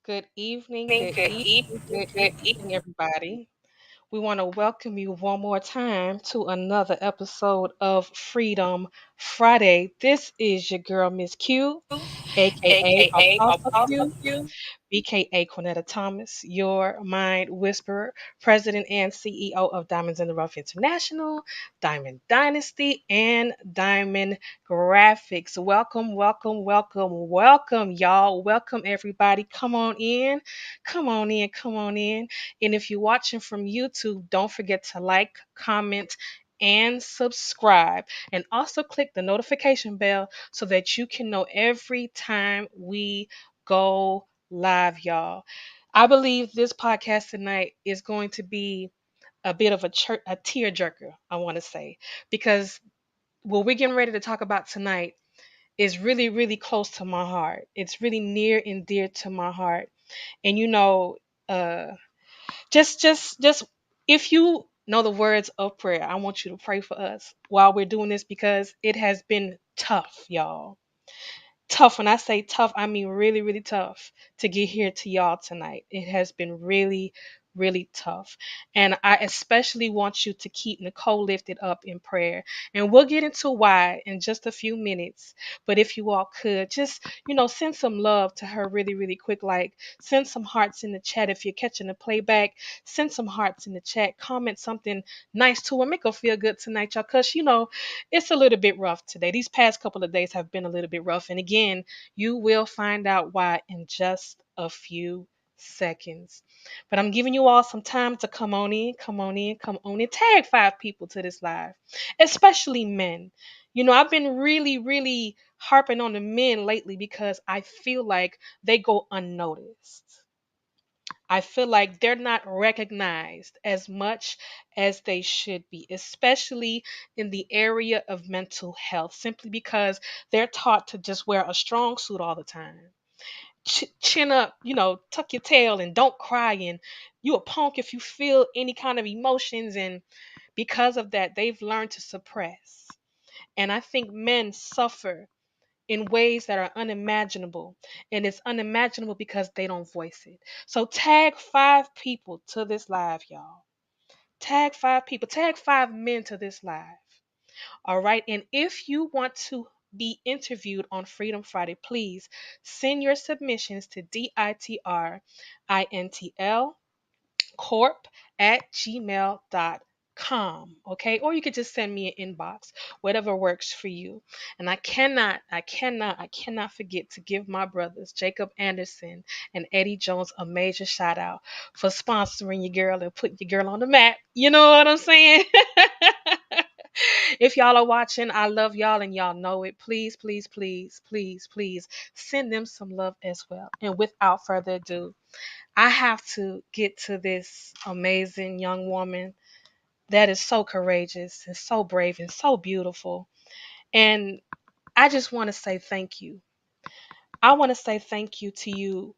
Good evening, good evening, everybody. We want to welcome you one more time to another episode of Freedom Friday. This is your girl, Miss Q, aka aka Apostle Apostle Q, Q. BKA Cornetta Thomas, your mind whisperer, president and CEO of Diamonds in the Rough International, Diamond Dynasty, and Diamond Graphics. Welcome, welcome, welcome, welcome, y'all. Welcome, everybody. Come on in, come on in, come on in. And if you're watching from YouTube, don't forget to like, comment, and subscribe. And also click the notification bell so that you can know every time we go live, y'all. I believe this podcast tonight is going to be a bit of a tear jerker, I want to say, because what we're getting ready to talk about tonight is really, really close to my heart. It's really near and dear to my heart. And uh, just if you know the words of prayer, I want you to pray for us while we're doing this because it has been tough, y'all. Tough. When I say tough, I mean really, really tough to get here to y'all tonight. It has been really, really tough. And I especially want you to keep Nicole lifted up in prayer. And we'll get into why in just a few minutes. But if you all could, just, send some love to her really, really quick. Like, send some hearts in the chat. If you're catching the playback, send some hearts in the chat. Comment something nice to her. Make her feel good tonight, y'all. Because, it's a little bit rough today. These past couple of days have been a little bit rough. And again, you will find out why in just a few seconds. But I'm giving you all some time to come on in, come on in, come on in. Tag 5 people to this live, especially men. I've been really, really harping on the men lately because I feel like they go unnoticed. I feel like they're not recognized as much as they should be, especially in the area of mental health, simply because they're taught to just wear a strong suit all the time. Chin up, tuck your tail and don't cry. And you a punk if you feel any kind of emotions. And because of that, they've learned to suppress. And I think men suffer in ways that are unimaginable. And it's unimaginable because they don't voice it. So tag 5 people to this live, y'all. Tag 5 people. Tag 5 men to this live. All right. And if you want to be interviewed on Freedom Friday, please send your submissions to DITRINTL corp at gmail.com. Okay, or you could just send me an inbox, whatever works for you. And I cannot forget to give my brothers Jacob Anderson and Eddie Jones a major shout out for sponsoring your girl and putting your girl on the map. You know what I'm saying? If y'all are watching, I love y'all and y'all know it. Please, please, please, please, please send them some love as well. And without further ado, I have to get to this amazing young woman that is so courageous and so brave and so beautiful. And I just want to say thank you. I want to say thank you to you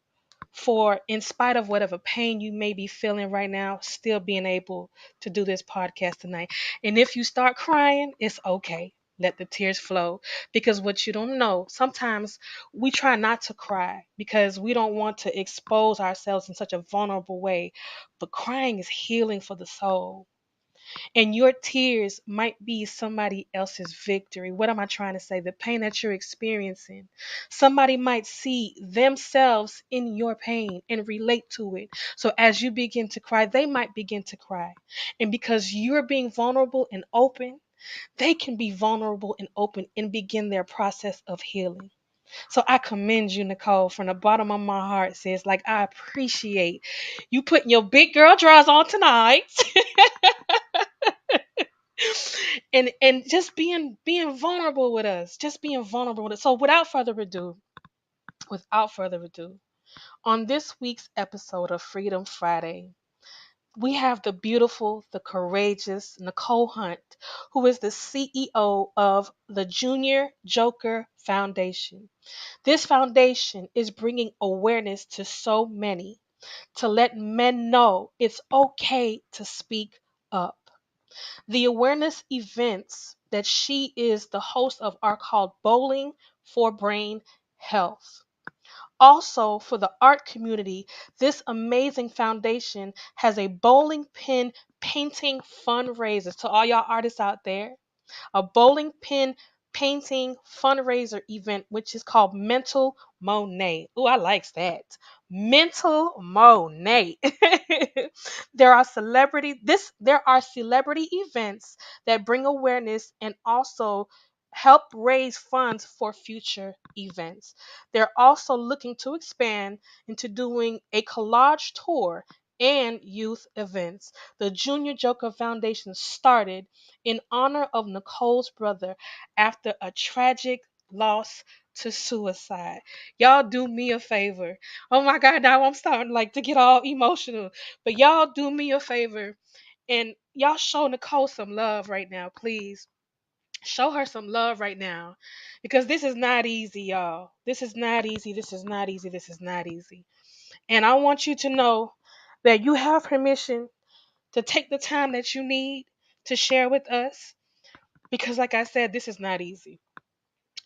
for, in spite of whatever pain you may be feeling right now, still being able to do this podcast tonight. And if you start crying, it's okay. Let the tears flow. Because what you don't know, sometimes we try not to cry because we don't want to expose ourselves in such a vulnerable way. But crying is healing for the soul. And your tears might be somebody else's victory. What am I trying to say? The pain that you're experiencing. Somebody might see themselves in your pain and relate to it. So as you begin to cry, they might begin to cry. And because you're being vulnerable and open, they can be vulnerable and open and begin their process of healing. So I commend you, Nicole, from the bottom of my heart. Says like I appreciate you putting your big girl drawers on tonight. And just being vulnerable with us, just being vulnerable with us. So without further ado, on this week's episode of Freedom Friday, we have the beautiful, the courageous Nicole Hunt, who is the CEO of the Junior Joker Foundation. This foundation is bringing awareness to so many to let men know it's okay to speak up. The awareness events that she is the host of are called Bowling for Brain Health. Also, for the art community, this amazing foundation has a bowling pin painting fundraiser. To all y'all artists out there, a bowling pin painting fundraiser event, which is called Mental Monet. Oh, I likes that. Mental Monet. There are celebrity events that bring awareness and also help raise funds for future events. They're also looking to expand into doing a collage tour and youth events. The Junior Joker Foundation started in honor of Nicole's brother after a tragic loss to suicide. Y'all do me a favor. Oh my God, now I'm starting like to get all emotional. But y'all do me a favor and y'all show Nicole some love right now, please. Show her some love right now because this is not easy, y'all. This is not easy. This is not easy. This is not easy. And I want you to know that you have permission to take the time that you need to share with us because, like I said, this is not easy.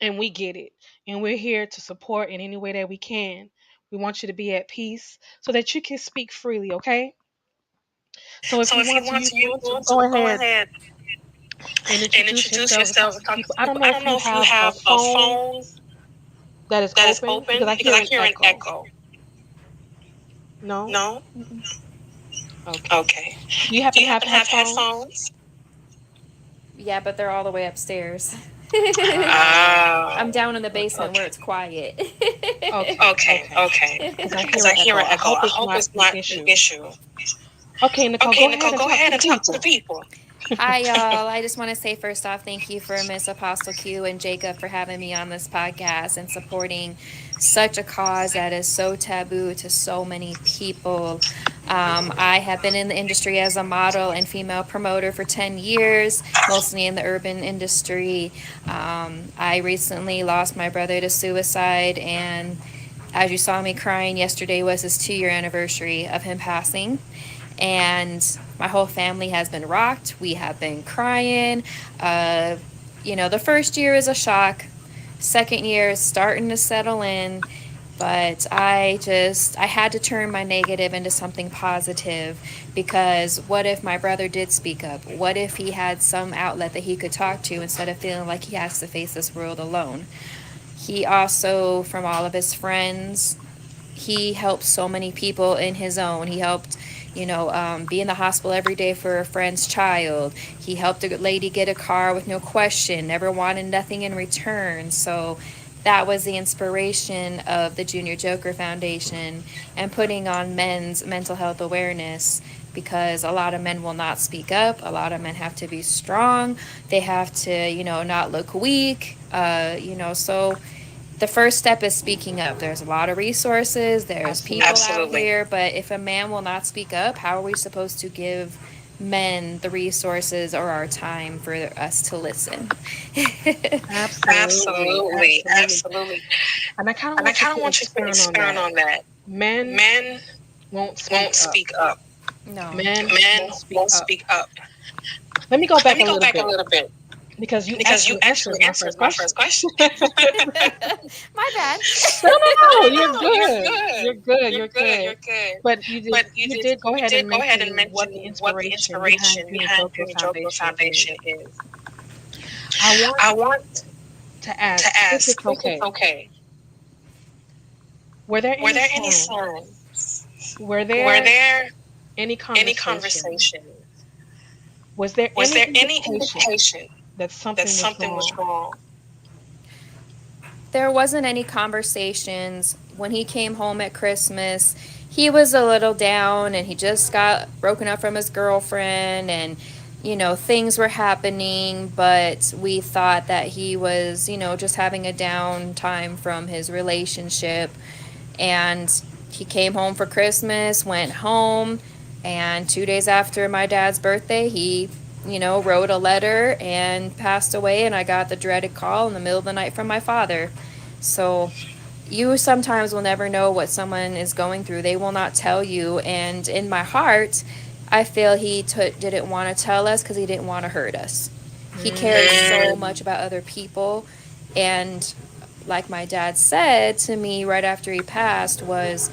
And we get it. And we're here to support in any way that we can. We want you to be at peace so that you can speak freely, okay? So if So you if you want to, want you to, you can want go to go ahead ahead and and introduce introduce yourself and yourself talk and to talk to people. I don't people. know I if don't you know if you have a have a phone phone that is that is open because open I because hear I an hear an echo. echo. No? No? Okay. Okay. Do you Do happen you to have happen to have headphones? headphones? Yeah, but they're all the way upstairs. Oh. I'm down in the Okay. basement where it's quiet. Okay. Okay, Okay. okay. Because I Because hear I an hear echo. an I echo. hope I it's hope not it's an not an issue. issue. Okay, Nicole, Okay, go ahead Nicole, and go talk to ahead the and talk to the people. people. Hi, y'all. I just want to say first off, thank you for Miss Apostle Q and Jacob for having me on this podcast and supporting such a cause that is so taboo to so many people. I have been in the industry as a model and female promoter for 10 years, mostly in the urban industry. I recently lost my brother to suicide, and as you saw me crying, yesterday was his 2 year anniversary of him passing. And my whole family has been rocked. We have been crying. Uh, the first year is a shock. Second year is starting to settle in. But I had to turn my negative into something positive because what if my brother did speak up? What if he had some outlet that he could talk to instead of feeling like he has to face this world alone? He also, from all of his friends, he helped so many people in his own. He helped, be in the hospital every day for a friend's child. He helped a lady get a car with no question, never wanted nothing in return. So that was the inspiration of the Junior Joker Foundation and putting on men's mental health awareness because a lot of men will not speak up. A lot of men have to be strong. They have to, not look weak. So the first step is speaking up. There's a lot of resources, there's people Absolutely. out here, but if a man will not speak up, how are we supposed to give men the resources or our time for us to listen? Absolutely. Absolutely, Absolutely. absolutely. And I kind of And I want you kind of to want you to expound on expound that. on that. Men Men won't speak won't up. speak up. No. Men Men won't speak won't up. speak up. Let me go Let back me a go little back a bit little bit because you because you actually answered actually my answered first my question. first question. My bad. No, no, no. No, You're no, no, you're good. good. You're good. You're You're good. good. You're good. But you did But you did go you ahead did and go ahead mention and what mention the what the inspiration behind inspiration Junior behind Joker Junior Joker Foundation Foundation is. is. I want I want to to ask if ask it's if it's okay. okay. Were there Were any there any signs? signs? Were Were there there any any conversation? conversation? Was there Was any there any indication indication that that something was something was wrong? wrong? There wasn't any conversations. When he came home at Christmas, he was a little down and he just got broken up from his girlfriend and things were happening, but we thought that he was, just having a down time from his relationship. And he came home for Christmas, went home, and 2 days after my dad's birthday, he, wrote a letter and passed away. And I got the dreaded call in the middle of the night from my father. So you sometimes will never know what someone is going through. They will not tell you. And in my heart, I feel he didn't want to tell us because he didn't want to hurt us. He cared so Mm, much about other people. And like my dad said to me right after he passed, was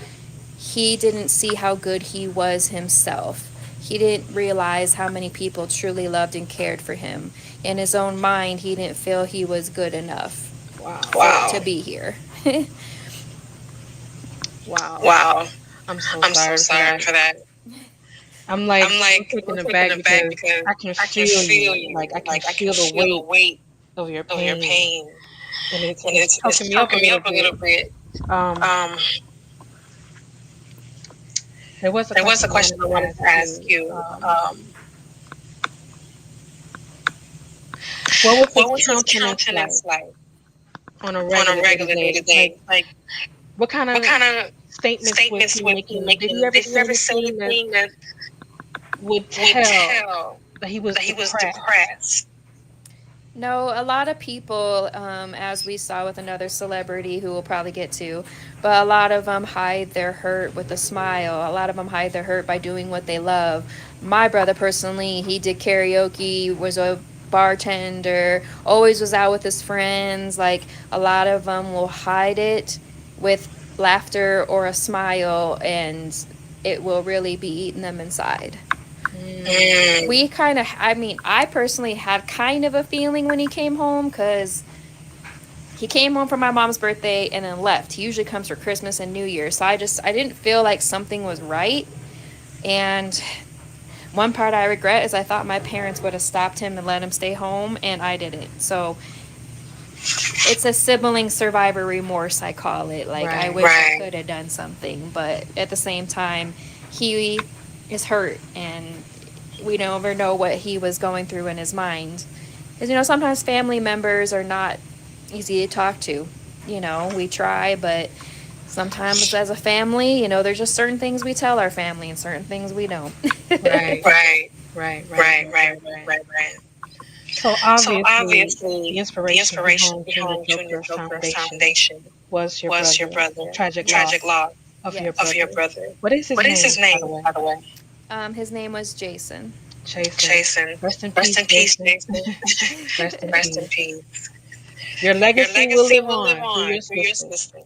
he didn't see how good he was himself. He didn't realize how many people truly loved and cared for him. In his own mind, he didn't feel he was good enough Wow. to be here. Wow. Wow. I'm so I'm so sorry for sorry that. for that. I'm like I'm I'm like taken taken aback aback because because I can I can feel feel you. Like you. I can Like I can feel the feel the weight weight of your of your pain, pain, and and it's it's choking me up a choking me little up a bit. little bit. Um, Um, there was a there was a question I question wanted I to wanted ask to ask you. you. What was his What was his countenance like countenance like on a on a regular day to regular day to day? day? Like, Like, what kind what of kind of statements was statements he was he making? Did he making? ever Did he say ever say anything that anything that would would tell tell that he was that he was depressed? depressed? No, a lot of people, as we saw with another celebrity who we'll probably get to, but a lot of them hide their hurt with a smile. A lot of them hide their hurt by doing what they love. My brother, personally, he did karaoke, was a bartender, always was out with his friends. Like, a lot of them will hide it with laughter or a smile, and it will really be eating them inside. Mm, Mm. We kind of, I mean, I personally had kind of a feeling when he came home, because he came home for my mom's birthday and then left. He usually comes for Christmas and New Year. So I didn't feel like something was right. And one part I regret is I thought my parents would have stopped him and let him stay home, and I didn't. So it's a sibling survivor remorse, I call it. Like, I right. wish I could have done something, but at the same time, he is hurt, and we never know what he was going through in his mind. Because, sometimes family members are not easy to talk to. We try, but sometimes as a family, there's just certain things we tell our family and certain things we don't. Right. Right, Right. Right. right, Right. right, Right. Right. right, right. So So obviously, the obviously, the inspiration inspiration behind you and the behind you and the Joker's Joker's foundation foundation was your was your brother, brother, tragic tragic loss loss of your of Yes. your brother. brother. What is his What is his name, by the name, way? by the way? His name was Jason. Jason. Jason. Rest in Rest peace, in peace, Jason. Jason. Rest in Rest in peace. peace. Your Your legacy will legacy live will live on through on your through your sister. sister.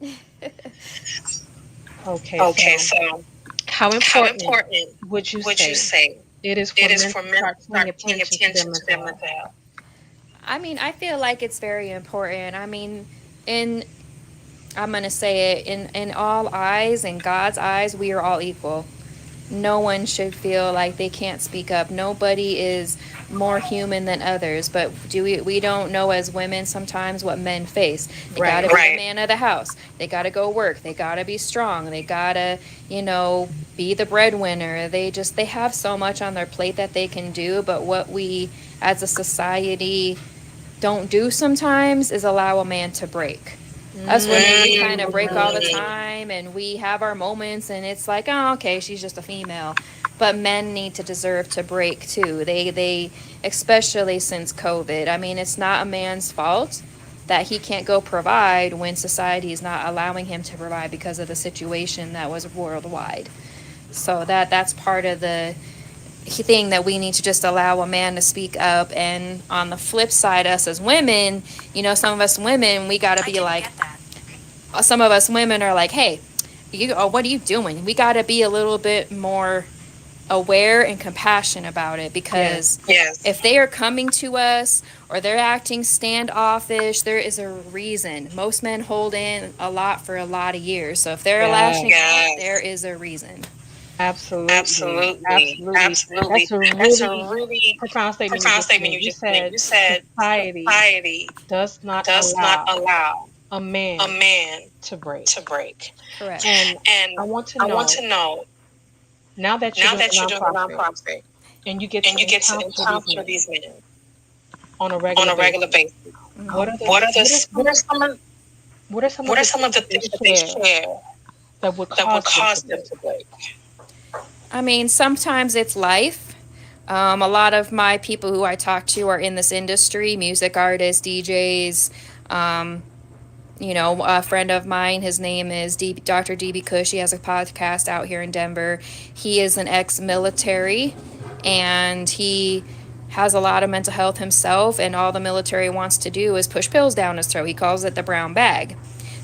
Okay, Okay, so so how how important important would you would you say say it is it for is men for to men start to paying start paying attention to their attention to mental their health? mental health? I mean, I feel like it's very important. I mean, in I'm gonna say it, in all eyes, in God's eyes, we are all equal. No one should feel like they can't speak up. Nobody is more human than others. But we don't know as women sometimes what men face. They gotta Right. be the man of the house. They gotta go work. They gotta be strong. They gotta, be the breadwinner. They have so much on their plate that they can do. But what we as a society don't do sometimes is allow a man to break. Us women, we kind of break all the Mm, time, and we have our moments, and it's like, oh, okay, she's just a female. But men need to deserve to break too. They especially since COVID. I mean, it's not a man's fault that he can't go provide when society is not allowing him to provide because of the situation that was worldwide. So that's part of the thing that we need to just allow a man to speak up. And on the flip side, us as women, some of us women, we got to be like, some of us women are like, hey, what are you doing? We got to be a little bit more aware and compassionate about it, yes, because Yes. if they are coming to us or they're acting standoffish, there is a reason. Most men hold in a lot for a lot of years. So if they're yes, lashing out, Yes. there is a reason. absolutely, Absolutely. absolutely. Absolutely. That's a That's a really really profound statement you profound just statement made. you You just made. said You said society society does not does not allow allow a a man man to break. to break. Correct. And I And want to I want know, to know, now that you're now doing a that you're doing a nonprofit nonprofit and you get and to you get to encounter these encounter men these men on a on regular a regular basis, basis, what are the what are what are the what are some of what are some of what are the some of things the that they things that they share share that would that would cause them to cause them break? to break? I mean, sometimes it's life. A lot of my people who I talk to are in this industry, music artists, DJs. Um, a friend of mine, his name is Dr. DB Cush. He has a podcast out here in Denver. He is an ex military, and he has a lot of mental health himself, and all the military wants to do is push pills down his throat. He calls it the brown bag.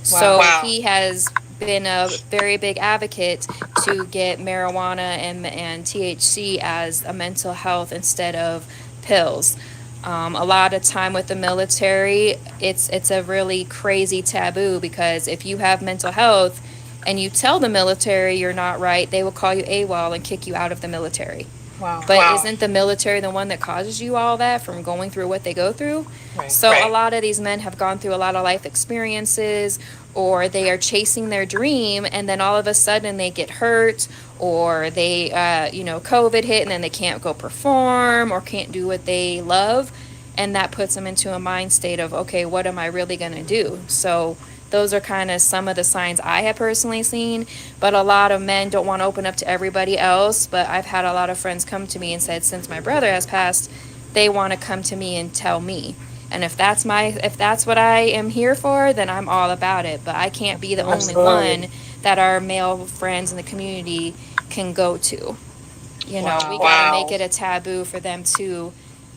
So Wow. he has been a very big advocate to get marijuana and THC as a mental health instead of pills. A lot of time with the military, it's a really crazy taboo, because if you have mental health and you tell the military you're not right, they will call you AWOL and kick you out of the military. Wow. But isn't the military the one that causes you all that from going through what they go through? Right. So a lot of these men have gone through a lot of life experiences, or they are chasing their dream, and then all of a sudden they get hurt, or they, COVID hit, and then they can't go perform or can't do what they love. And that puts them into a mind state of, okay, what am I really going to do? So those are kind of some of the signs I have personally seen. But a lot of men don't want to open up to everybody else. But I've had a lot of friends come to me and said, since my brother has passed, they want to come to me and tell me. And if that's what I am here for, then I'm all about it. But I can't be the only one that our male friends in the community can go to. We gotta make it a taboo for them to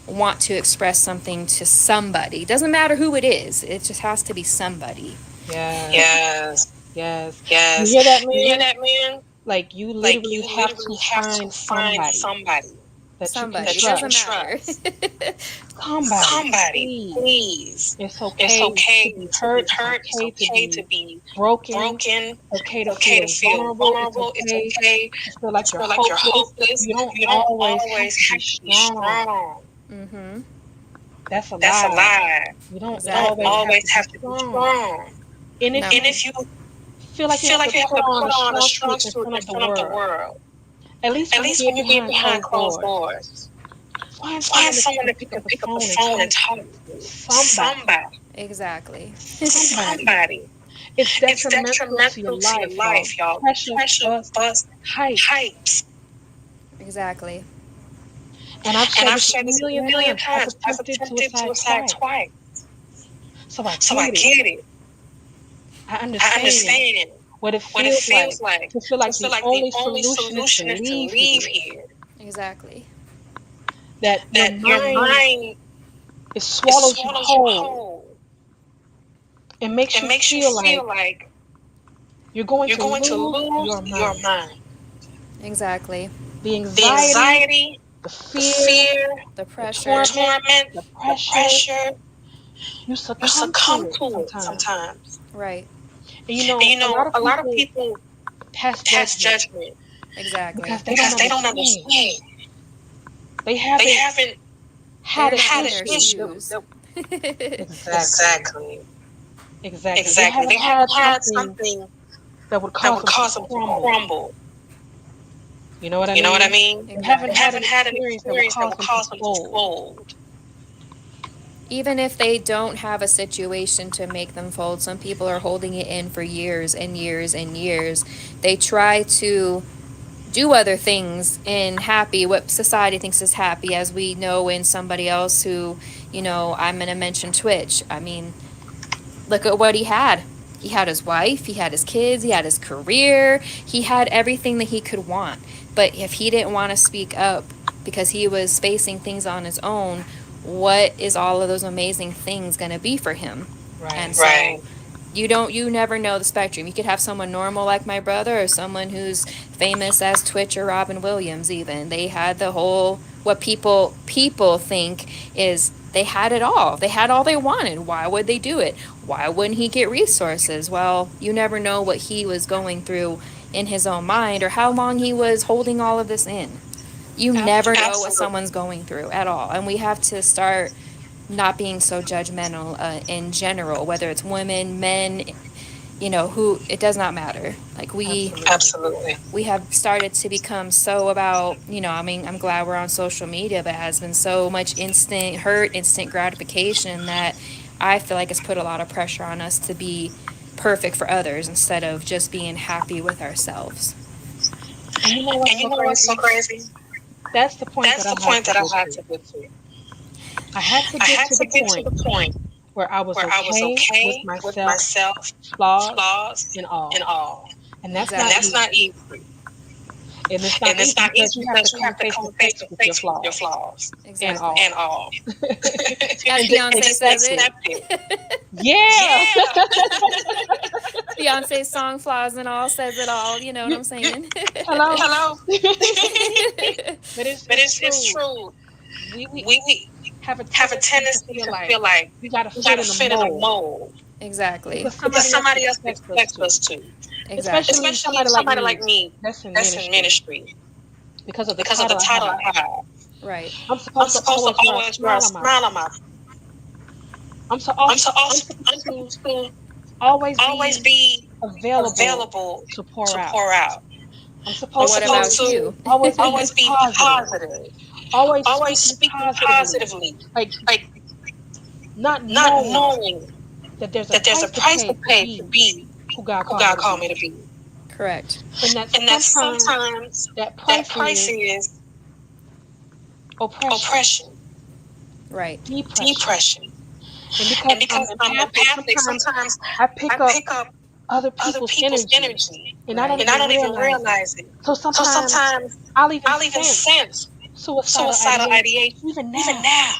want to express something to somebody. Doesn't matter who it is. It just has to be somebody. Yes. Yes. You hear that, man? Like, you literally have to find somebody that you can Somebody. It trust. doesn't matter. Somebody, please. It's okay to be hurt. It's okay to be broken. It's okay to feel vulnerable. It's okay to feel like you're hopeless. You don't always have to be strong. Mm-hmm. That's a lie. You don't Exactly. always have to be strong. And if you feel like you have to put on a strong suit in front of the world, at least when you get behind closed doors, find someone that can pick up the phone and talk to. Somebody. Exactly. Somebody. It's detrimental to your life, y'all. Pressure, bust, hypes. Exactly. And I've said this a million times. I've attempted suicide twice. So I get it. I understand what it feels like to feel like the only solution is to leave here. Exactly. That your mind is swallows you whole. It makes you feel like you're going to lose your mind. Exactly. The anxiety, the fear, the pressure, the pressure. You succumb to it sometimes. Right. And a lot of people pass judgment. Exactly. Because they don't understand. They haven't had an issue. Exactly. They haven't had something that would cause them to crumble. You know what I mean? Exactly. They haven't had an experience that would cause them to fold. Even if they don't have a situation to make them fold, some people are holding it in for years and years and years. They try to do other things in happy, what society thinks is happy, as we know in somebody else who, I'm going to mention Twitch. I mean, look at what he had. He had his wife, he had his kids, he had his career, he had everything that he could want. But if he didn't want to speak up because he was facing things on his own, what is all of those amazing things going to be for him? Right. And so you never know the spectrum. You could have someone normal like my brother, or someone who's famous as Twitch or Robin Williams. Even they had the whole, what people think is they had it all. They had all they wanted. Why would they do it? Why wouldn't he get resources? Well, you never know what he was going through in his own mind, or how long he was holding all of this in. You never know what someone's going through at all. And we have to start not being so judgmental in general, whether it's women, men, who, it does not matter. Like we have started to become so about, I'm glad we're on social media, but it has been so much instant hurt, instant gratification, that I feel like it's put a lot of pressure on us to be perfect for others instead of just being happy with ourselves. And you know what's so crazy? That's the point that I had to get to. I had to get to the point where I was okay with myself, flaws and all. And that's not easy. And it's not And it's easy not because easy you have to because you come have to face to come face face to with your face with your flaws flaws and Exactly. and all. all. As And Beyonce just says it. accept it. Yeah. Yeah. Beyonce's song Flaws and All says it all. You know what I'm saying? Hello. Hello. But But it's it's true. true. We We have a have a tendency to tendency feel to like feel like we got to we fit gotta in a fit in a mold mold Exactly. because because somebody else somebody else expects us expects to. us to. Exactly. Especially Especially somebody like somebody me like me that's in that's in ministry ministry because of the because of the title I title have. I have. Right. I'm I'm supposed to supposed to always wear a always wear a smile on my smile on face. my I'm I'm supposed to supposed to always always be be available available to pour to out. pour out. I'm But I'm supposed what to about supposed you? to always be always be positive, positive, always always speaking speaking positively, positively, like like not not knowing knowing that there's a that there's a price to price to pay to pay to be be who God who called me God to called me be. to be. Correct. And that And that sometimes sometimes that that price price is is oppression, oppression, Right. depression. depression. And And because I'm because I'm empathic, empathic, sometimes sometimes I pick I up pick up other other people's people's energy energy and I don't Right. and I even don't even realize it. realize it. So So sometimes sometimes I'll even I'll even sense sense suicidal suicidal ideation ideation even even now. now.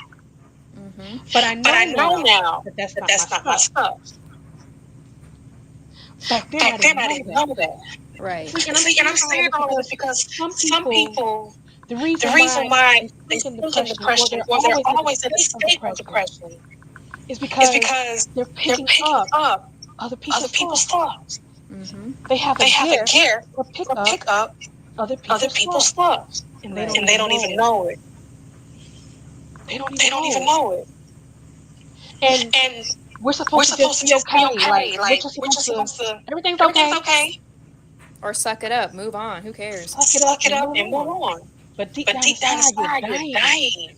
Mm-hmm. But I But know I know now now that that's that not my that's not my stuff. stuff. Back then I Back then didn't I know didn't that. know that. Right. See, and I'm See, and I'm saying all of saying this all of this because because some some people, people, the the reason reason why why they they sink in sink in depression or depression they're or they're always in a always in a state of state of depression depression is is because because they're they're picking picking up up other other people's people's flaws. thoughts. Mm-hmm. They have a They have a gift gift to pick to up pick up other other people's people's flaws, thoughts, and they don't Right. and they even don't know even it. know it. They don't They even don't know even it. know it. And And we're we're supposed to just supposed to be just be okay. Like okay. we're Like just we're supposed just to. supposed to. Everything's Everything's okay. okay. Or suck it up. Move on. Who cares? Suck it up Suck it and up move and move on. on. But deep But down deep down inside, you're inside, you're dying. dying.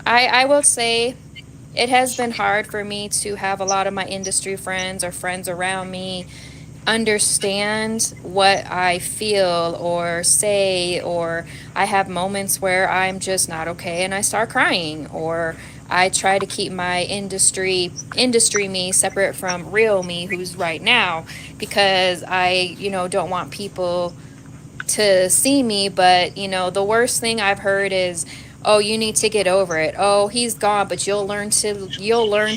I will say it has been hard for me to have a lot of my industry friends or friends around me understand what I feel or say, or I have moments where I'm just not okay and I start crying, or I try to keep my industry me separate from real me who's right now, because I, don't want people to see me. But the worst thing I've heard is, oh, you need to get over it. Oh, he's gone, but you'll learn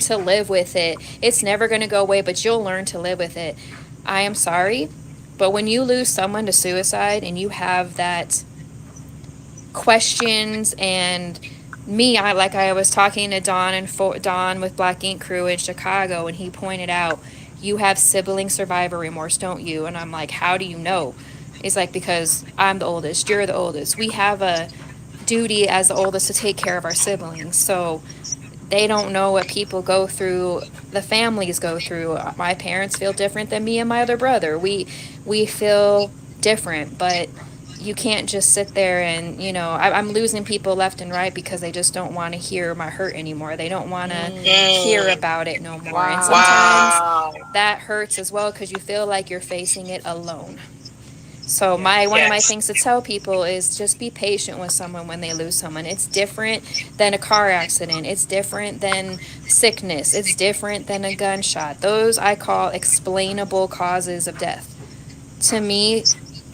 to live with it. It's never going to go away, but you'll learn to live with it. I am sorry, but when you lose someone to suicide and you have that questions, and me, I was talking to Don with Black Ink Crew in Chicago, and he pointed out, you have sibling survivor remorse, don't you? And I'm like, how do you know? It's like, because I'm the oldest, you're the oldest. We have a duty as the oldest to take care of our siblings. So they don't know what people go through, the families go through. My parents feel different than me and my other brother. We feel different, but you can't just sit there and, I'm losing people left and right because they just don't want to hear my hurt anymore. They don't want to hear about it no more. And Wow. sometimes Wow. that hurts as well because you feel like you're facing it alone. So my Yes. one of my things to tell people is just be patient with someone when they lose someone. It's different than a car accident. It's different than sickness. It's different than a gunshot. Those I call explainable causes of death. To me,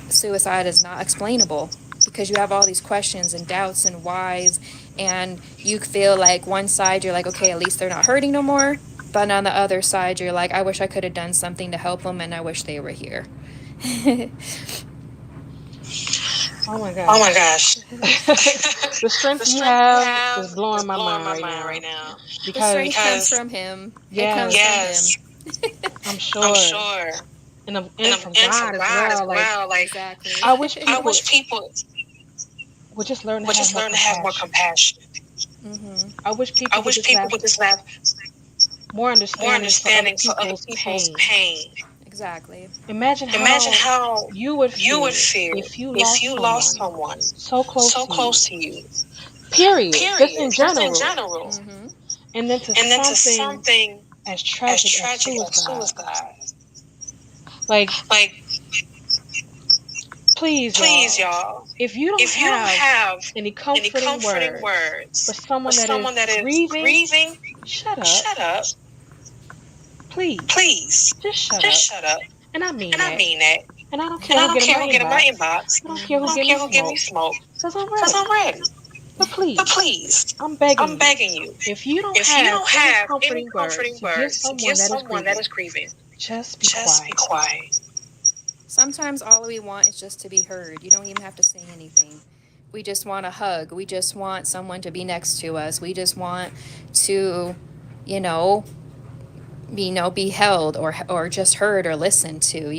suicide is not explainable because you have all these questions and doubts and whys, and you feel like one side you're like, okay, at least they're not hurting no more, but on the other side you're like, I wish I could have done something to help them and I wish they were here. Oh my Oh my gosh. gosh. The strength The you strength you have have is blowing is my blowing mind my right mind right now. now. The strength Because comes Because from him. It comes yes, from yes, him. I'm I'm sure. sure, And from and from God as God as well. Like well. Like Exactly. I wish I people wish people would just learn to would have just more learn to have more compassion. compassion. Mhm. I wish I people would wish just people have would just have more more understanding for other understanding for other people's people's pain. pain. Exactly. Imagine Imagine how how you would you would feel feel if you if lost you lost someone someone so close so to you. close to you. Period. Just Period. in Just in general. general. Mhm. And then to And then to something something as as tragic as tragic as suicide. suicide. Like, Like, please, please, y'all, y'all, if you don't if you don't have have any any comforting comforting words for words for someone that is someone that is grieving, grieving, shut up. shut up. Please. Please, Just shut just up. shut up. And I mean And I that. mean that. And I don't And care I who don't get in care my who get in my inbox. inbox. I don't care I who Mm-hmm. don't give me care who give me smoke. smoke. Because I'm Because ready. I'm ready. But But please, please, I'm begging I'm you. begging you. If you don't If you have don't any have any comforting words comforting to give words to give someone that is someone that grieving, is grieving, just be just be quiet. quiet. Sometimes all we want is just to be heard. You don't even have to say anything. We just want a hug. We just want someone to be next to us. We just want to, you know, be held or just heard or listened to.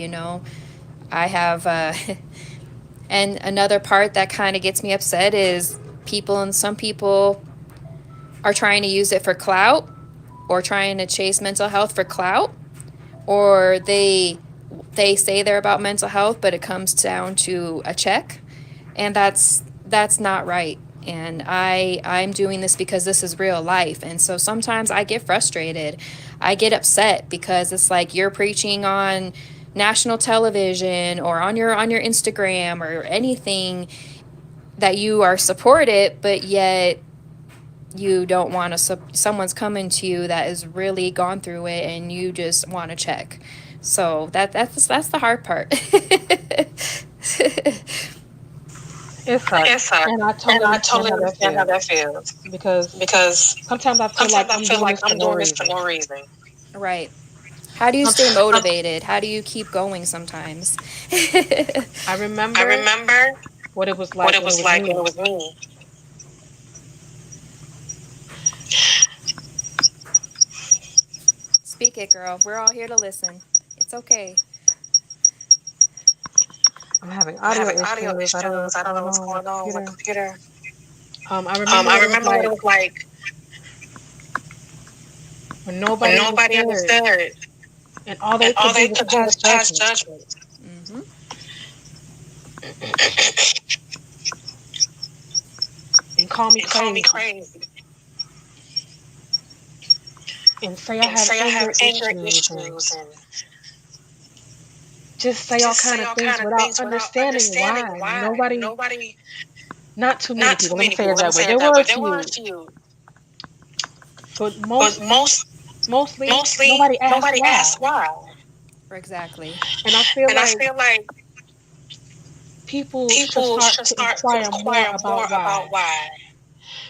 I have, and another part that kind of gets me upset is people, and some people are trying to use it for clout or trying to chase mental health for clout, or they say they're about mental health, but it comes down to a check, and that's not right. And I'm doing this because this is real life, and so sometimes I get frustrated. I get upset because it's like you're preaching on national television or on your Instagram or anything that you are supported, but yet you don't want to someone's coming to you that has really gone through it and you just want to check. So that's the hard part. It sucks. It sucks. And I totally And I understand totally how that understand how feels. that feels. Because Because sometimes I feel like sometimes I I'm feel doing like this for I'm no doing this for reason. no reason. Right. How do you Some, stay motivated? How do you keep going sometimes? I I remember remember what it was what like it when it was was like when it me. was me. Speak it, girl. We're all here to listen. It's okay. I'm having I'm audio having audio issues. I don't know issues. what's I don't know going what's on with my going on with my computer. computer. I remember I what it was remember what it like was like when when nobody nobody understood understood and all and they all could do they was could do pass was pass judgment. judgment Mm-hmm. And call me and call me crazy crazy and say I and have say I have anger anger issues and issues and just say all just kind say of all things kind of without things without understanding understanding why. why. Nobody, Nobody, not too many not too people. Let me many say people. it Let me that way. say it There that were way. a There were a few, few, but but mostly mostly nobody asked nobody why. asked why. Exactly. And I feel And I like feel like people should people start should to start to inquire more inquire more about about why. why.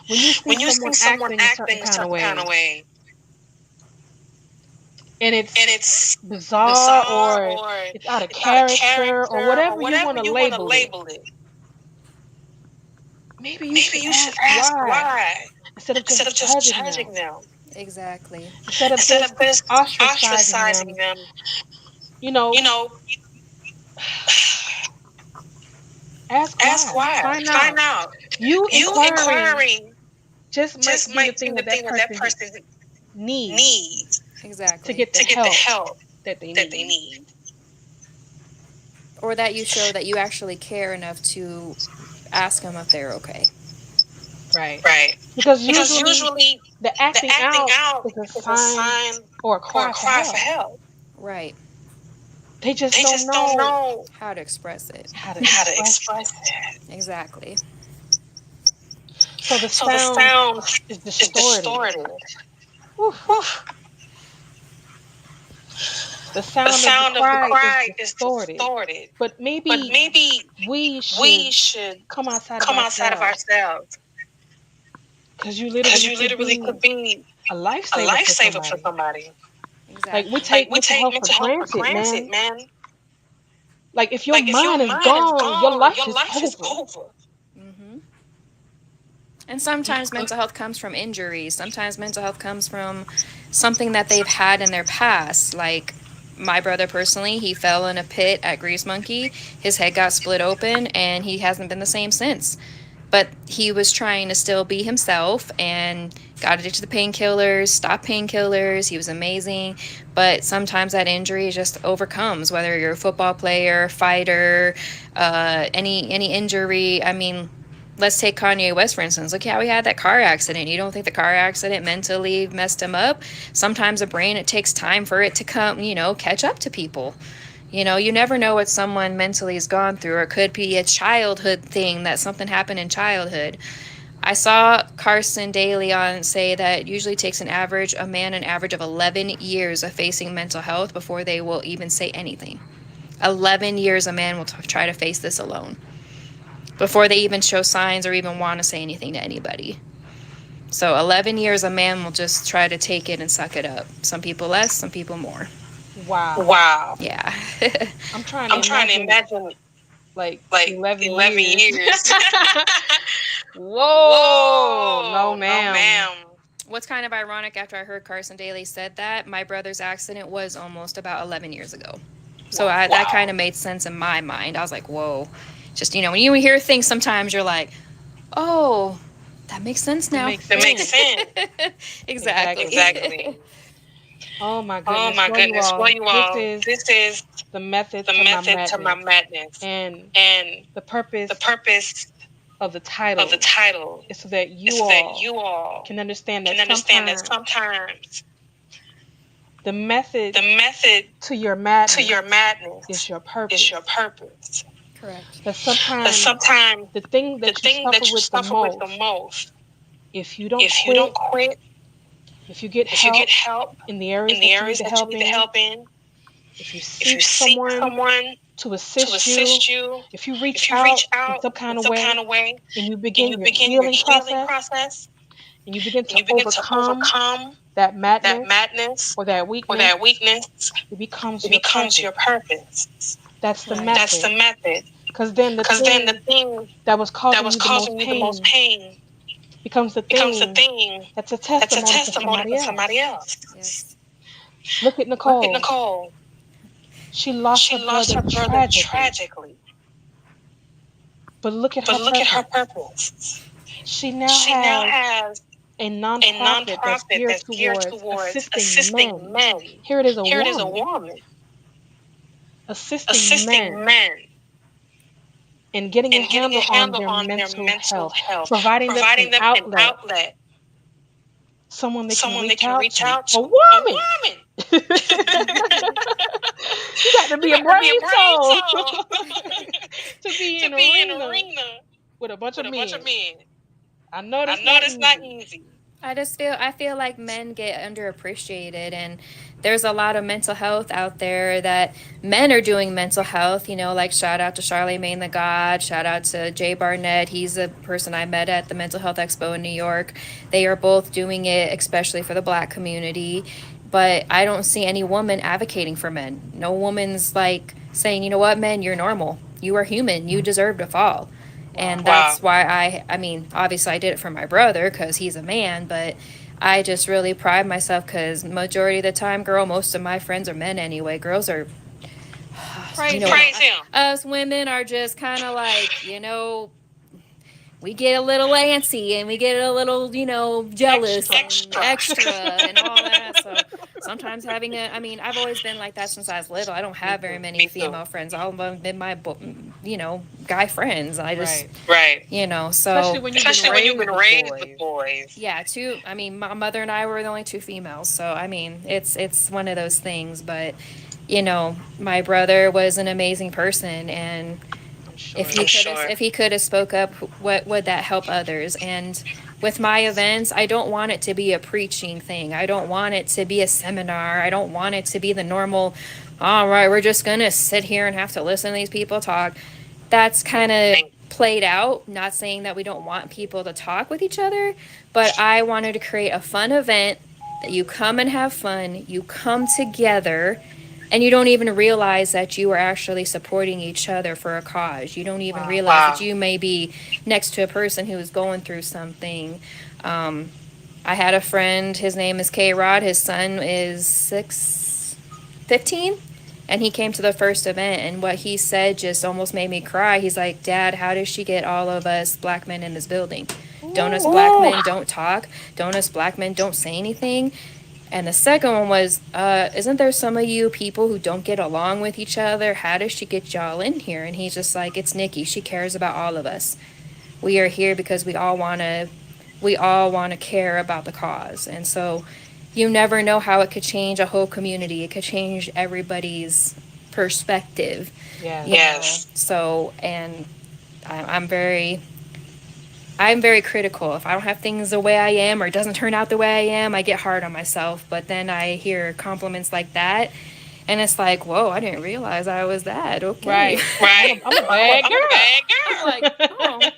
When you see When you see someone someone acting a certain acting a kind of certain kind of way way, and and it's it's bizarre bizarre or or it's out of it's out of character or character or whatever you want whatever to you want to label it, label it, maybe you maybe should you should ask ask why why instead of instead just of just judging them, judging them, Exactly. instead of instead just of just ostracizing ostracizing them. them. You You know, know, ask ask why, why. find Find out. out. You You inquiring inquiring just might just be the might be thing the that that thing that that person person needs needs to Exactly. get the to get the help help that they that they need. need. Or that you show that you actually care enough to ask them if they're okay. Right. Right. Because Because usually usually the the acting acting out out is a is a sign sign or a or a cry for cry for help. help. Right. They just They don't just don't know know How to express it. how to how to express it. express it. Exactly. So the So the sound sound is is distorted. distorted. Whew. Whew. The The sound of the sound of the cry is cry is distorted. distorted. But But maybe maybe we we should should come outside of come outside of ourselves ourselves because you because literally you could literally be could be a a lifesaver for lifesaver for somebody. somebody. Like we Exactly. Like take we mental take health for mental health for granted, granted, man. man. Like if your Like if your mind is mind is gone, your gone, life your is life is over. over. Mm-hmm. And sometimes mental health comes from injuries. Sometimes mental health comes from something that they've had in their past. Like my brother personally, he fell in a pit at Grease Monkey. His head got split open and he hasn't been the same since. But he was trying to still be himself and got addicted to painkillers, stopped painkillers. He was amazing. But sometimes that injury just overcomes, whether you're a football player, fighter, any injury. I mean, let's take Kanye West, for instance. Look how he had that car accident. You don't think the car accident mentally messed him up? Sometimes the brain, it takes time for it to come, catch up to people. You never know what someone mentally has gone through, or it could be a childhood thing that something happened in childhood. I saw Carson Daly on say that it usually takes a man an average of 11 years of facing mental health before they will even say anything. 11 years a man will try to face this alone before they even show signs or even want to say anything to anybody. So 11 years a man will just try to take it and suck it up. Some people less, some people more. Wow. Wow. Yeah. I'm trying to I'm trying to imagine imagine like like 11 11 years. years. Whoa. No, Whoa, no, ma'am. ma'am. What's kind of ironic, after I heard Carson Daly said that, my brother's accident was almost about 11 years ago. So Wow. that kind of made sense in my mind. I was like, whoa. Just, when you hear things, sometimes you're like, oh, that makes sense It now. makes That makes sense. sense. Exactly. Exactly. Oh my Oh goodness. my Well, you goodness. Well, all, you this all, is this is the method the to my method to my madness. madness. And And the the purpose purpose of the of the title title is so that is you so that all you all can understand that can understand that sometimes sometimes the method the method to your to your madness is madness your is your purpose. purpose. Correct. That That sometimes sometimes the thing the that you thing suffer that you with the suffer with the most, most, if you don't if you don't quit, quit, if you get if you get help help in the in areas the that you need areas the that you help need the in, help in, if you if you seek seek someone someone to to assist you, assist you, if you reach if you out reach in out some in kind of some way kind of way and you and begin you your begin your healing healing process process and you begin and to you begin to overcome overcome that that madness madness or that or weakness, that weakness, it becomes it your becomes your purpose. purpose. That's the Right. That's the method. method. Because then the Because then the thing thing that was that causing was you the most causing you the most pain pain becomes the becomes the thing thing that's a that's a testimony for testimony somebody for somebody else. else. Yes. Look at Look at Nicole. Nicole. She lost She her lost brother her brother tragically, tragically, but look at but her look at her purpose. purpose. She now She now has has a a nonprofit that's nonprofit geared that's geared towards towards assisting assisting men. men. Here it is, a Here it is, a woman woman assisting assisting men men in getting a in getting a handle on handle their on their mental mental health, health, providing them an providing them an outlet, outlet, someone they can someone they reach can out reach to. out A to. A woman! woman. You got to You be a got to be a brave brave soul soul to be to in an be in an arena arena with a bunch of with a bunch of men. men. I know I that's know not that's not easy. easy. I feel like men get underappreciated, and there's a lot of mental health out there that men are doing mental health, like shout out to Charlemagne the God, shout out to Jay Barnett. He's a person I met at the Mental Health Expo in New York. They are both doing it, especially for the black community. But I don't see any woman advocating for men. No woman's like saying, you know what, men, you're normal. You are human. You deserve to fall. And Wow. that's why I mean, obviously I did it for my brother because he's a man, but I just really pride myself because majority of the time, girl, most of my friends are men anyway. Girls are, Praise him. Praise him. us women are just kind of like, we get a little antsy and we get a little, jealous and Extra. extra and all that. So sometimes I mean, I've always been like that since I was little. I don't Me have very too. many female friends. All of them have been my, guy friends. I just, Right. Right. So. Especially when you've been Especially when you've raised been with raised with boys. boys. Yeah, I mean, my mother and I were the only two females, so I mean, it's one of those things. But my brother was an amazing person, and I'm if sure. he could have, if he could have spoke up, what would that help others? And with my events, I don't want it to be a preaching thing. I don't want it to be a seminar. I don't want it to be the normal. All right, we're just gonna sit here and have to listen to these people talk. That's kind of played out. Not saying that we don't want people to talk with each other, but I wanted to create a fun event that you come and have fun, you come together, and you don't even realize that you are actually supporting each other for a cause. You don't even Wow. realize that you may be next to a person who is going through something. I had a friend, his name is K Rod, his son is 15, and he came to the first event, and what he said just almost made me cry. He's like, Dad, how does she get all of us black men in this building? Don't us black men don't talk? Don't us black men don't say anything? And the second one was, isn't there some of you people who don't get along with each other? How does she get y'all in here? And he's just like, it's Nikki. She cares about all of us. We are here because we all want to care about the cause. And so you never know how it could change a whole community. It could change everybody's perspective. Yes. Yes. So, and I'm very critical. If I don't have things the way I am or it doesn't turn out the way I am, I get hard on myself. But then I hear compliments like that, And it's like, whoa, I didn't realize I was that. Okay. Right. Right. I'm a bad I'm a bad I'm girl. like, oh.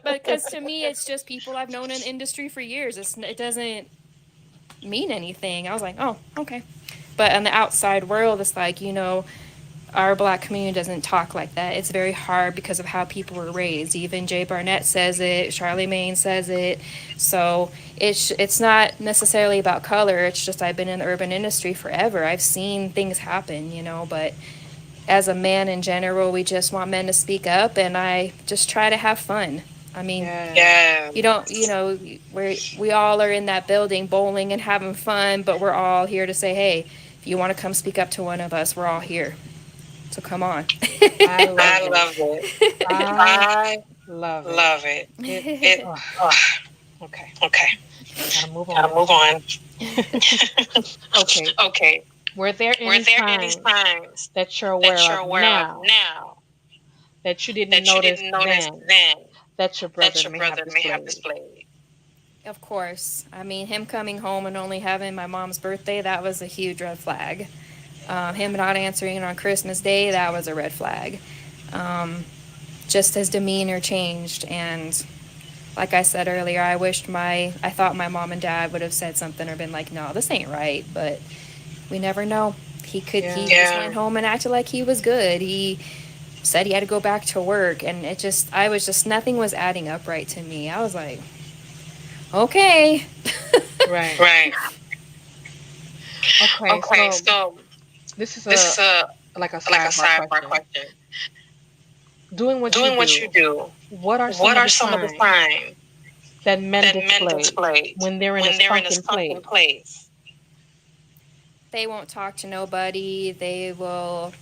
But because to me, it's just people I've known in the industry for years. It doesn't mean anything. I was like, oh, okay. But on the outside world, it's like, our black community doesn't talk like that. It's very hard because of how people were raised. Even Jay Barnett says it, Charlie Maine says it. So it's not necessarily about color. It's just I've been in the urban industry forever. I've seen things happen, but as a man in general, we just want men to speak up, and I just try to have fun. I mean, Yeah. Yeah. you don't, we all are in that building bowling and having fun, but we're all here to say, hey, if you want to come speak up to one of us, we're all here. So come on. I love I it. love it. I I love it. love it. It. It. Oh, Oh, okay. okay. Gotta move Gotta on. move on. Okay. Okay. Were there Were any there any signs signs that you're that aware you're of aware of now now that you didn't that you notice didn't notice then then that your that brother your may have brother may have displayed? displayed? Of course. I mean, him coming home and only having my mom's birthday, that was a huge red flag. Him not answering on Christmas Day, that was a red flag. Um, just his demeanor changed. And like I said earlier, I thought my mom and dad would have said something or been like, no, this ain't right. But we never know. He Yeah. just went home and acted like he was good. He said he had to go back to work. And nothing was adding up right to me. I was like, okay. Right. Right. Okay. Okay. So So this is this is a like a like a sidebar sidebar question. question. Doing what you Doing what you do, do, what are some what of are the some of the signs signs that men that men display display when they're in a when they're in a sunken sunken place? place? They won't talk to nobody. They will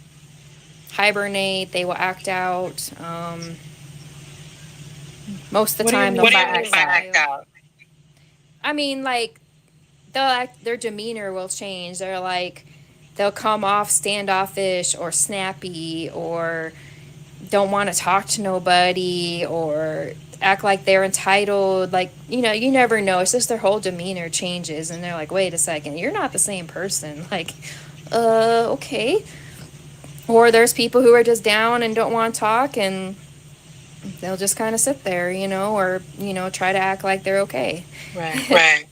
hibernate. They will act out. Most of the What do you time, they'll mean What do by you fight or mean act by out? act smile. out? I mean, like, they'll act, their demeanor will change. They'll come off standoffish or snappy or don't want to talk to nobody or act like they're entitled. Like, you never know. It's just their whole demeanor changes. And they're like, wait a second, you're not the same person. Like, okay. Or there's people who are just down and don't want to talk and they'll just kind of sit there, or, try to act like they're okay. Right. Right.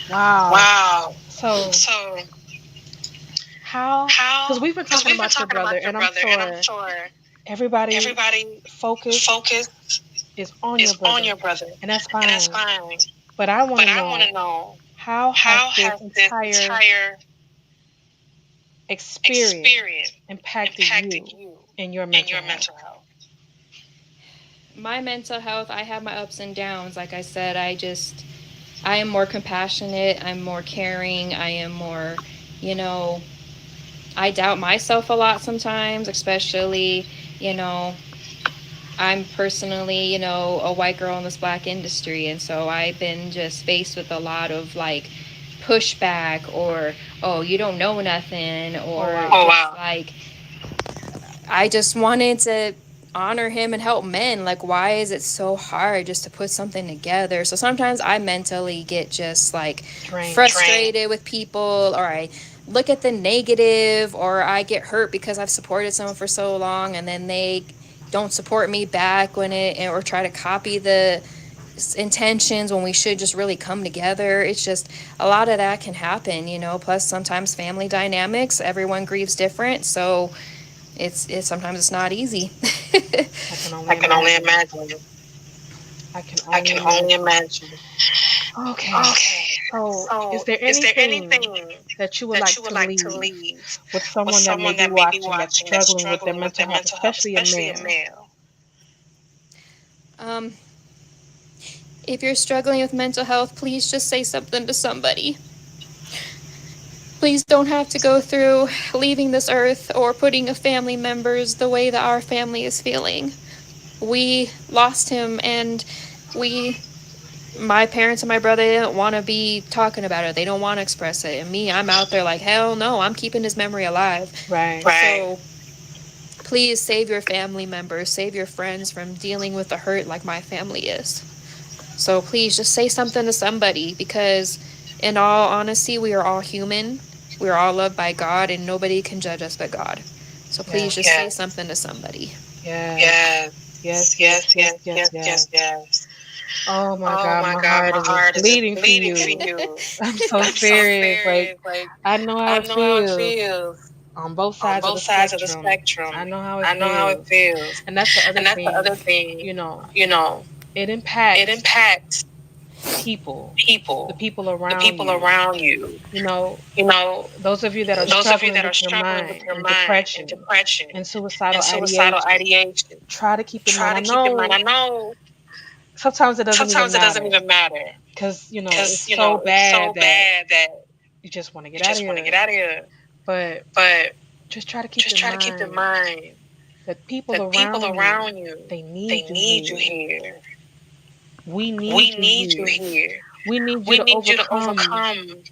Wow. Wow. So So how? Because how? we've been Because talking we've been about your talking about brother, your and I'm brother, and I'm sure sure everybody everybody focus focus is on your is on brother, your brother, and that's and that's fine. fine. But I want But to I want to know, know, how has how this has this entire entire experience experience impacted impacted you you in your and mental your health? mental health? My mental health, I have my ups and downs. Like I said, I am more compassionate. I'm more caring. I am more, you know, I doubt myself a lot sometimes, especially, you know, I'm personally, a white girl in this black industry. And so I've been just faced with a lot of like pushback or, oh, you don't know nothing, Oh or wow. Oh just wow. like, I just wanted to honor him and help men. Like, why is it so hard just to put something together? So sometimes I mentally get just like Drained. frustrated with people, or I look at the negative, or I get hurt because I've supported someone for so long and then they don't support me back or try to copy the intentions when we should just really come together. It's just a lot of that can happen, plus sometimes family dynamics, everyone grieves different, so it's sometimes it's not easy. I can I only can only imagine. imagine. I can I only can only imagine. imagine. Okay. Okay. So, is So, there is there anything anything that you would that like you would to like to leave leave with with someone that may someone be that may be watching that's watching that's struggling with their struggling with mental their health, mental health, especially a especially a male? male? um, if you're struggling with mental health, please just say something to somebody. Please don't have to go through leaving this earth or putting a family members the way that our family is feeling. We lost him, and we my parents and my brother, they don't want to be talking about it. They don't want to express it. And me, I'm out there like, hell no, I'm keeping his memory alive. Right. Right. So please save your family members, save your friends from dealing with the hurt like my family is. So please just say something to somebody, because in all honesty, we are all human. We're all loved by God, and nobody can judge us but God. So please Yes. just say something to somebody. Yes. Yes. Yes, yes, Yes. yes, Yes. yes, Yes. Yes. yes. Yes. Oh my Oh God, my my God, heart my is just heart is just bleeding for bleeding for you. you. I'm so I'm so serious. Like, serious. Like, I know how I it know how it feels feels on both on sides of both the sides of the spectrum. spectrum. I know how it I know how it feels. feels. And that's the other And that's the thing, other thing, you know, you know, it it impacts impacts people, the people, people the around people you. around you. You know, You know, those of you that are those of you struggling that with are your struggling with mind your and mind and depression depression and suicidal and suicidal ideation, ideation, try to keep in try mind. I to keep in mind. know I know sometimes it doesn't even sometimes it doesn't matter even matter because, you know, because, it's so it's bad so that bad that you just want to you get out of just want to get here. out of here. But But just try to keep just in try to keep in mind mind that people that people around you, around you, they they need you need you here. here. We We need you need you here. here. We need you We to need you to overcome overcome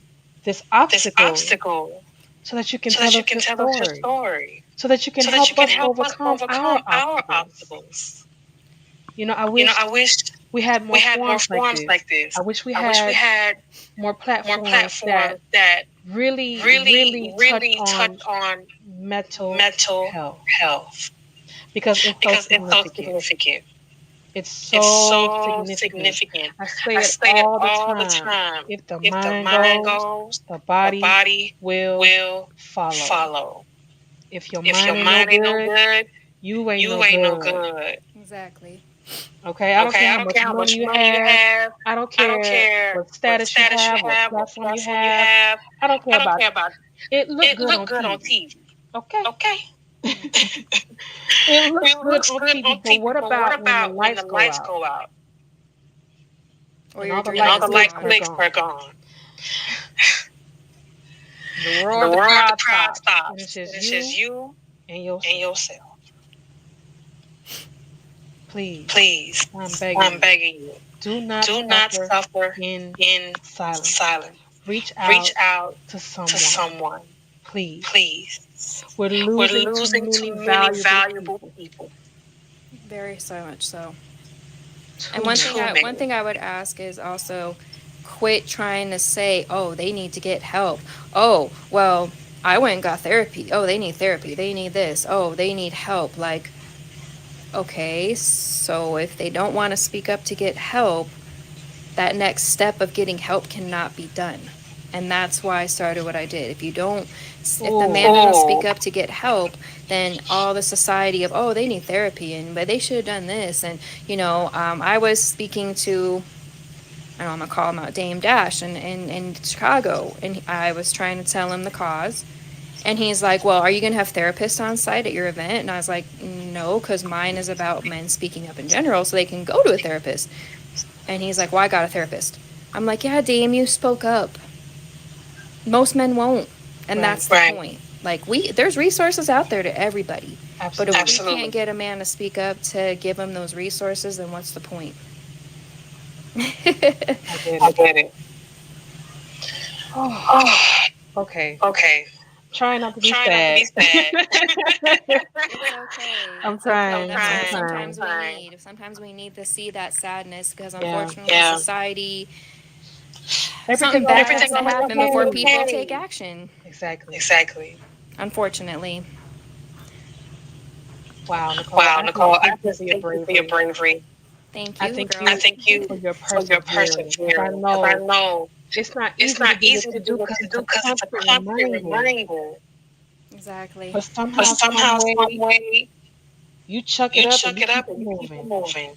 this this obstacle obstacle so that you can so tell that you us can your tell us your story, story, so that you can so that you help can us help us overcome our overcome our obstacles. obstacles. You know, I You know, wish I wish we had we more had more forums like forums this. like this. I wish we I wish we had had more more platforms that platforms that really, really, really touch really touch on on mental mental health health because it's so because it's so significant. significant. It's It's so so significant. significant. I say I it say it all the all the time. time. If the If the mind mind goes, goes, the the body body will will follow. follow. If your If mind your ain't no mind ain't no good, good, you ain't no you ain't no good. good. Exactly. Okay, I don't Okay, care I how don't much care how money much you money you have. have. I don't I don't care care what what status you status you have, what have, what platform you platform you have. have. I don't care I don't about care about it. Look it. good Look on good on TV. TV. Okay? Okay? It looks It good looks on good TV, on but TV, what but what about when the about when the lights go lights out go out Or and your all the and light all the dreams are light clicks are gone. clicks gone? are gone? The And roar the of the roar of the crowd crowd stops, and it's stops, just and it's just you you and and yourself. yourself. Please, Please, I'm begging I'm you, begging you, do not do not suffer suffer in in silence. silence. Reach Reach out out to to someone, someone, please. please. We're We're losing too losing many too many valuable valuable people. people. Very so much so. And Too many. Too one many. thing I would ask is also quit trying to say, "Oh, they need to get help." Oh, well, I went and got therapy. Oh, they need therapy. They need this. Oh, they need help. Like, okay, so if they don't want to speak up to get help, that next step of getting help cannot be done. And that's why I started what I did. If the man Oh, doesn't speak up to get help, then all the society of, oh, they need therapy and but they should have done this. And I was speaking to, I don't know, I'm gonna call him out, Dame Dash in Chicago, and I was trying to tell him the cause. And he's like, well, are you going to have therapists on site at your event? And I was like, no, because mine is about men speaking up in general so they can go to a therapist. And he's like, well, I got a therapist. I'm like, yeah, Dame, you spoke up. Most men won't. And right. that's the point. Like, there's resources out there to everybody. But if Absolutely. we can't get a man to speak up to give him those resources, then what's the point? I get I it. get it. Oh, Oh, okay. okay. Try not to be Try not to sad. be sad. It's okay. I'm It's okay. trying. That's I'm what Crying. trying. sometimes we Crying. need. Sometimes we need to see that sadness because Yeah. unfortunately, society, Everything something bad always has has to to be happen before okay. people take action. Exactly. Exactly. Unfortunately. Wow, Nicole, Wow, I just Nicole, I thank you just for your thank you for your bravery. bravery. Thank I you, thank I girl. you thank you for your for your perseverance because I perseverance. Because I know know it's not it's easy to not do what easy you to do do what because you it's do a because it's a constant constant reminder. reminder. Exactly. But But somehow, some somehow, some way, way, you chuck it you up and chuck you it keep up it and you keep it moving. moving.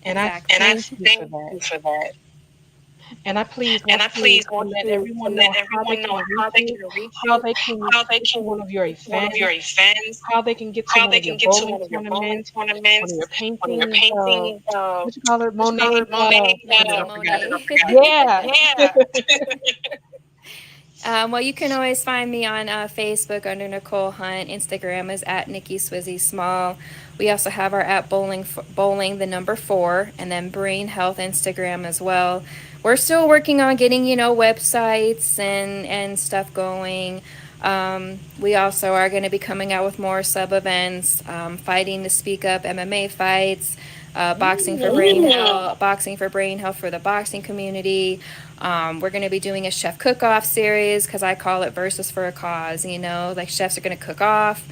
And I And Exactly. I thank you for thank that. you for that. And I please And want I you please to want let you to everyone let know how they everyone can know reach how they you, can reach how you, they can how they get to can one of your get to one of your events, events, how they can get to how one they of your can get to bowling one of your bowling tournaments, one of your tournaments, one of your painting, painting, what you call it, what you call Monet, it, Monet, Yeah, what did the I forgot? Monet. Yeah. Yeah. Well, you can always find me on Facebook under Nicole Hunt. Instagram is at Nikki Swizzy Small. We also have our at Bowling the number 4, and then Brain Health Instagram as well. We're still working on getting websites and stuff going. We also are going to be coming out with more sub events, fighting to speak up MMA fights, boxing for brain health, boxing for brain health for the boxing community. We're going to be doing a chef cook-off series because I call it Versus for a Cause. You know, like chefs are going to cook off,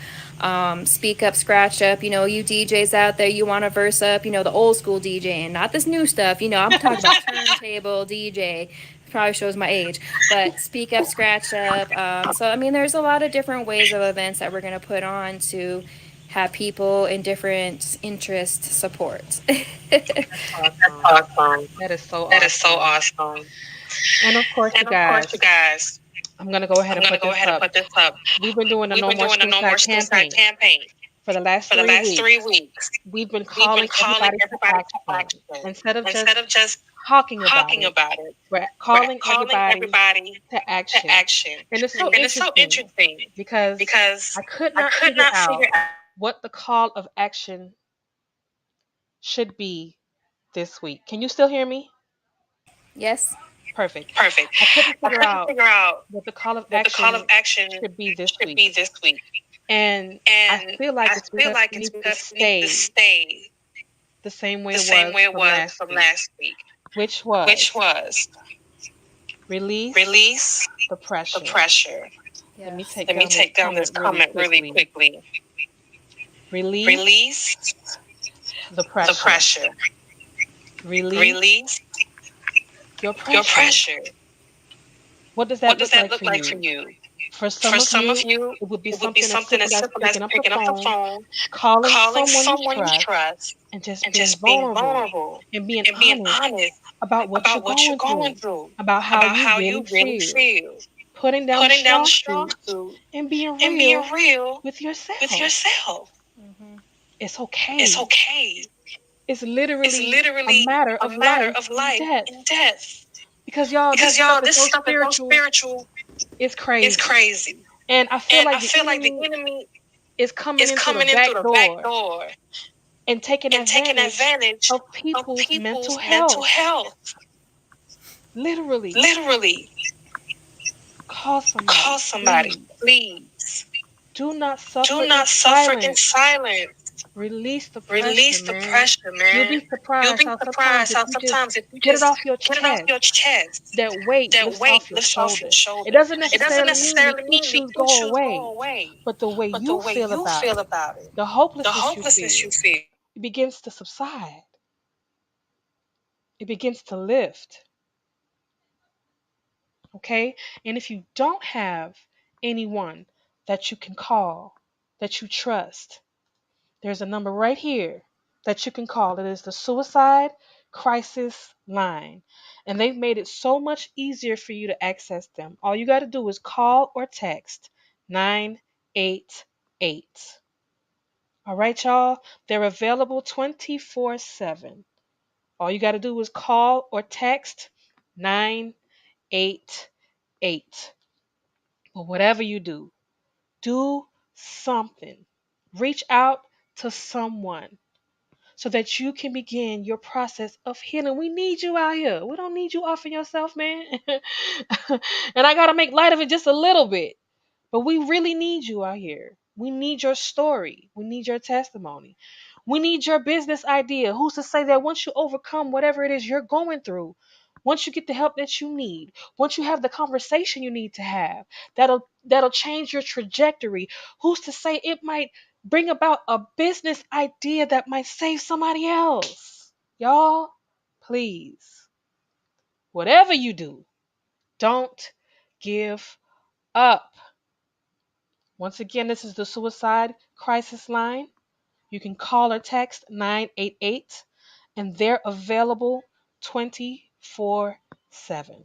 speak up, scratch up. You know, you DJs out there, you want to verse up. You know, the old school DJ and not this new stuff. You know, I'm talking about turntable DJ. Probably shows my age, but speak up, scratch up. So I mean, there's a lot of different ways of events that we're going to put on to have people in different interests support. Awesome. Awesome. That is so That is so awesome. awesome. And of course, you And of course, you guys, guys, I'm going to go ahead I'm and gonna put go this ahead and up. put this up. We've been doing a We've No been More doing a No More Suicide Suicide campaign campaign for the last for the three last weeks. 3 weeks. We've been We've been calling calling everybody to everybody to action action instead of just instead of just talking about talking it. about it. We're We're calling calling everybody everybody to to action. action. And it's so And it's so interesting interesting because because I could I not could figure not figure out out. what the call of action should be this week. Can you still hear me? Yes. Perfect. Perfect. I couldn't I figure couldn't out figure out what the call of what the call of action action should be this should week. be this week. And I And feel like I it's feel because like it it's needs to because we need to stay stay the same way the it same was way it from was last from week, last week, which which was was release release the the pressure. pressure. Let me Yes. take Let me down this take down this comment really comment really quickly. quickly. Release Release the the pressure. pressure. Release Release your your pressure. pressure. What does What that does look that like look for like for you? you? For For some of some of you, you, it would be it would be something as something simple as as simple as picking up the picking up the phone, phone, calling calling someone you someone you trust, trust, and just and being just being vulnerable vulnerable and being and being honest honest about what you're about what you're going going through, through, about how about you how really you really feel, feel. putting down the Putting down the strong strong suit suit and being and being real real with with yourself. yourself. Mm-hmm. It's It's okay. okay. It's It's literally a literally matter a of matter life of and life death. and death. Because y'all, this Because stuff y'all, is this so stuff is so spiritual, spiritual. it's It's crazy. crazy. And I feel And like I the feel like the enemy enemy is coming is in through the coming in through back the back door door and taking and taking advantage advantage of of people's mental people's mental health. health. Literally. Literally, Call call somebody, somebody, please. please. Do not Do suffer in not suffer in silence. silence. Release the pressure, Release the man. pressure, You'll man. be You'll surprised be how sometimes surprised if how you just sometimes if you get it just off your get it off chest, your chest, that weight that lifts weight off your lifts off your shoulders. It shoulder. doesn't It doesn't necessarily mean the necessarily mean the issues go issues away, go away, but the way but the you way feel you about feel it, about it, the the hopelessness you hopelessness you feel, feel. it begins to subside. It begins to lift. Okay? And if you don't have anyone that you can call, that you trust, there's a number right here that you can call. It is the Suicide Crisis Line. And they've made it so much easier for you to access them. All you got to do is call or text 988. All right, y'all? They're available 24/7. All you got to do is call or text 988. But whatever you do something. Reach out to someone so that you can begin your process of healing. We need you out here. We don't need you offing yourself, man. And I got to make light of it just a little bit. But we really need you out here. We need your story. We need your testimony. We need your business idea. Who's to say that once you overcome whatever it is you're going through, once you get the help that you need, once you have the conversation you need to have, that'll change your trajectory. Who's to say it might bring about a business idea that might save somebody else? Y'all, please, whatever you do, don't give up. Once again, this is the Suicide Crisis Line. You can call or text 988, and they're available 24/7.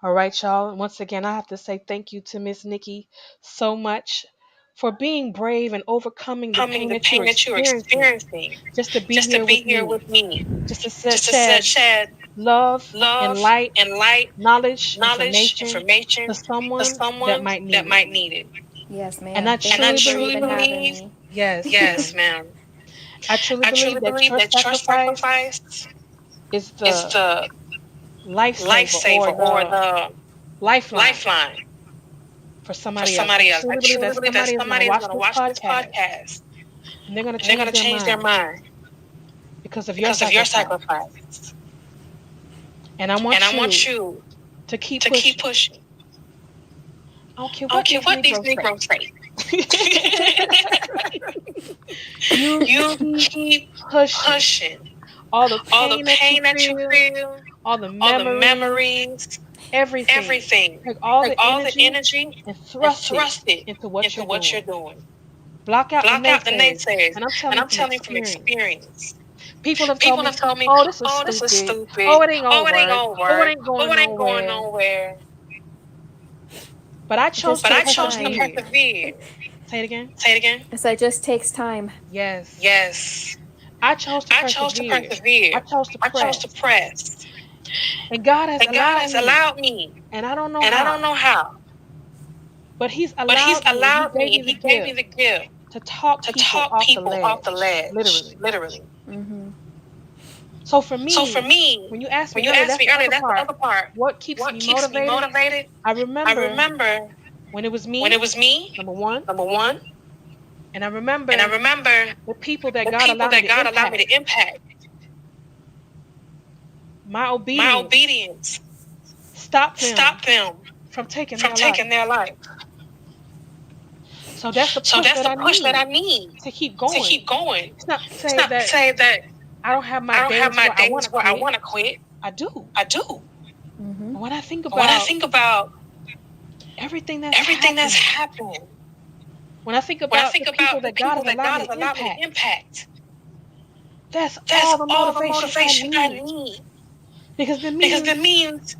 All right, y'all. And once again, I have to say thank you to Miss Nikki so much for being brave and overcoming the Coming pain the that you're pain that you're experiencing experiencing, just to be just to here be with here me, with me, just to just to shed shed love and love light, and light, knowledge, knowledge, information to information to someone that someone might that need it. might need it. Yes, And I ma'am. Thank And I you truly for truly even believe, having believe, me. yes, yes, ma'am. ma'am, I truly I believe truly that believe your that your sacrifice sacrifice is is the the lifesaver or lifesaver or the the lifeline lifeline for for somebody else. I somebody else. I truly believe truly that believe that somebody is going to somebody is watch going to this watch this podcast podcast and they're going to and they're change going to their change their mind mind because of your because of your sacrifice. sacrifice. And I And want I want you you to keep to keep pushing. pushing. I don't care I don't what care these what these Negroes say. Negroes say. You You keep keep pushing. pushing. All the All the pain that you pain that you feel, feel, all the all the memories, memories, everything. everything. Take all Take the all the energy energy and and thrust it thrust it into what into you're what you're doing. doing. Block out the Block out the naysayers. naysayers. And I'm telling And you I'm from telling you from experience. experience. People have told People me, have told me, oh, this is oh, this is stupid. stupid. Oh, it ain't Oh, gonna it ain't work. gonna Oh, it work. ain't Oh, going it ain't going nowhere. nowhere. But I It chose just to But I takes chose to time. persevere. persevere. Say it again. Say it again. So it just takes time. Yes. Yes. I chose to I chose to persevere. I persevere. chose to I chose to press. press. And God has And God allowed has me. allowed me. And I don't know And I don't how. know how. But He's But He's allowed me and He allowed gave me me and the He gave me gift the gift to talk to people talk off the people off the ledge. ledge. Literally. Literally. Mm-hmm. So for So for me, me, when you asked when me you earlier, asked that's me the earlier, other that's the part. other part. What keeps What me keeps me motivated? motivated? I I remember remember when it was when me, it was me, number one, number one, and I and I remember remember the people that the God people allowed me that to God allowed me impact. to impact. My My obedience obedience stopped them stopped them from taking from their life. taking their life. So that's the So push that's that the I push that I need need to keep to going. keep going. It's not to It's say not to that say that I don't have my I don't have days my where I want days to where I quit. want to quit. I do. I do. Mm-hmm. But when I think But when I about think about everything that's everything that's happened, happened, when I think when I about the think people about the that God people has that allowed God me has to allowed me to impact, impact, that's that's all the all the motivation I motivation I need. need. Because it Because means it means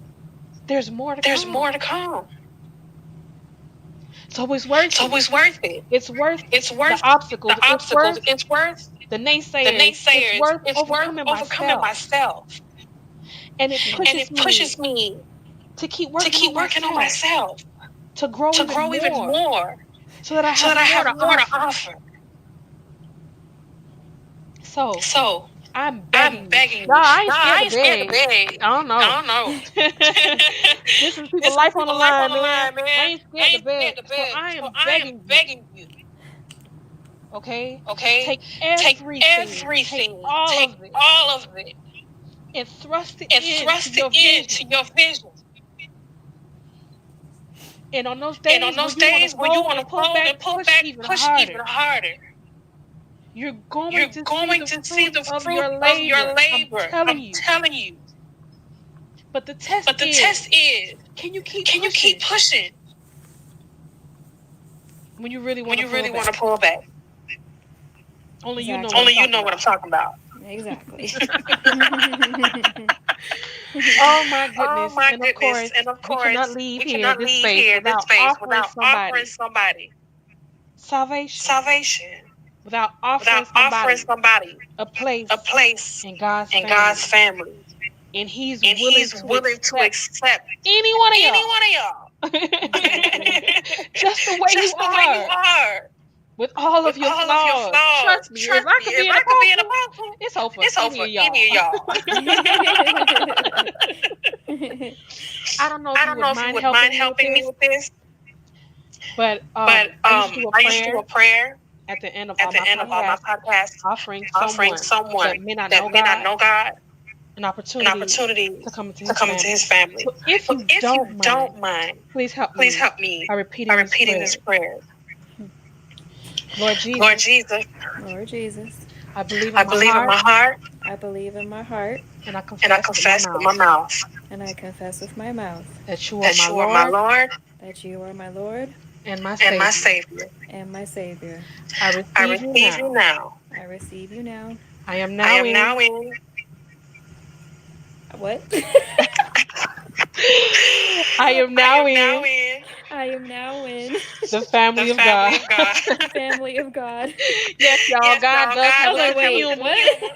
there's more to there's come. more to come. So it's worth So it. it's worth it. It's worth It's the worth obstacles. the It's obstacles. worth It's worth the the naysayers. It's naysayers. worth It's worth overcoming overcoming myself. myself. And it Yeah. And pushes it me pushes me to keep to working on keep working on myself, myself, to grow to even grow even more, more, so that I so have that I more have to more to offer. offer. So So I'm I'm begging you. begging No, you. I ain't Nah, scared I to ain't scared to beg. beg. I don't know. I don't know. This is people This is life on the people life on line, the man. line, I man. ain't I scared to ain't beg. scared to So beg. I So am I am begging you, begging you. okay? Okay? Take Take everything, take everything. all Take of it, all of it and thrust it and into thrust it your into vision. your vision. And on those And on days when those you want to days when you fold want to and pull fold back, and pull push back, even push even harder. harder. You're going You're to see going the to see fruits the of fruit your of your labor. I'm labor. telling I'm you. telling you. But the test But the is, test is, can you keep can you keep pushing pushing when you really when want to you pull really want back? to pull back? Only you know what I'm Exactly. Only you talking know what I'm about. talking about. Exactly. Oh my Oh goodness. my And of goodness. course, And of we cannot course, leave we here, cannot this leave space, here, this without space, offering without offering somebody somebody salvation, salvation, without offering without offering somebody somebody a a place place in God's in God's family. family. And He's And willing He's to willing to accept accept any one of any y'all. one of y'all. Exactly. Just the way you Just the way you are, are. with all of With your all of your flaws. flaws. Trust me, if Trust I me, could be if an I could be an apostle, apostle, it's over it's any over of y'all. any of y'all. I don't know if I you don't would know if you mind would mind helping me with helping me this, with this, but but I used to do a I used to do prayer a prayer at the end of at all the my end of all my podcasts, podcasts, offering offering someone someone that may not that know may not God know God an an opportunity opportunity to come into to His come into family. His family. So if So you if don't you mind, don't mind, please help please me help me by by repeating this repeating this prayer. prayer. Lord Lord Jesus, Jesus, Lord Jesus, I believe in I my believe in heart my heart I believe in my heart and I and I confess with my confess with mouth my mouth and I confess with my mouth that you are my that you are my Lord Lord that you are my Lord and my and my Savior. Savior. and my Savior. I I receive you receive you now. now. I receive you now. I am I now am in. now in. What? I am I now am now in in I am now in the the family of family God. of God. the family of God. Yes, y'all, Yes, God y'all, does I have God was a like, does sense of have a wait, sense humor. of what? humor.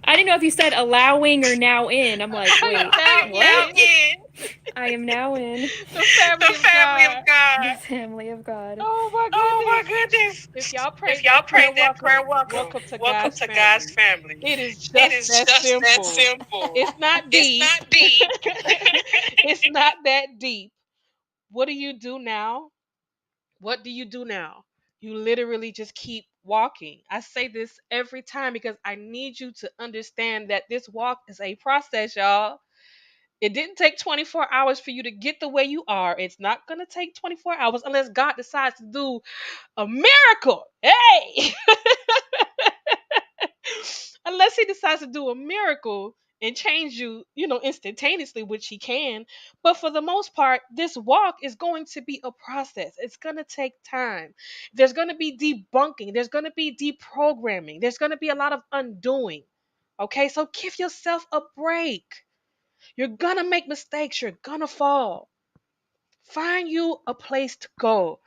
I didn't know if you said allowing or now in. I'm like, I am wait, now I am now what? in in I am now in the family the of family of God. the God. family of God. Oh my Oh my goodness. goodness. If y'all If prayed y'all that prayer, prayed that prayer, welcome. welcome. Welcome to Welcome God's to God's family. family. It is It just is that just that simple. simple. It's not It's deep. not deep. It's not that deep. What do you do now? What do you do now? You literally just keep walking. I say this every time because I need you to understand that this walk is a process, y'all. It didn't take 24 hours for you to get the way you are. It's not going to take 24 hours unless God decides to do a miracle. Hey! Unless he decides to do a miracle and change you, instantaneously, which he can. But for the most part, this walk is going to be a process. It's going to take time. There's going to be debunking, there's going to be deprogramming, there's going to be a lot of undoing. Okay, so give yourself a break. You're going to make mistakes, you're going to fall. Find you a place to go.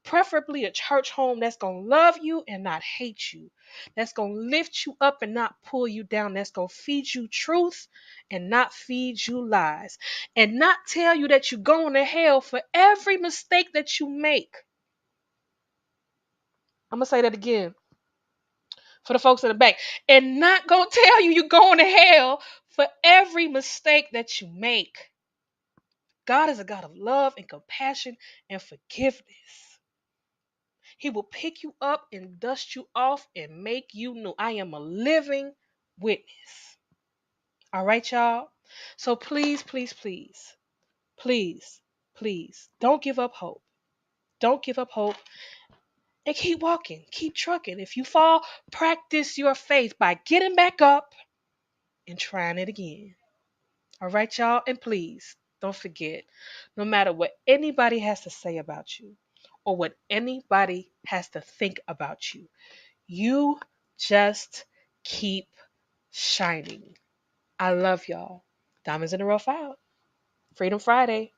Preferably a church home that's going to love you and not hate you. That's going to lift you up and not pull you down. That's going to feed you truth and not feed you lies. And not tell you that you're going to hell for every mistake that you make. I'm going to say that again for the folks in the back. And not going to tell you you're going to hell for every mistake that you make. God is a God of love and compassion and forgiveness. He will pick you up and dust you off and make you new. I am a living witness. All right, y'all? So please, please, please, please, please don't give up hope. Don't give up hope and keep walking, keep trucking. If you fall, practice your faith by getting back up and trying it again. All right, y'all? And please don't forget, no matter what anybody has to say about you or what anybody has to think about you, you just keep shining. I love y'all. Diamonds in the Rough out. Freedom Friday.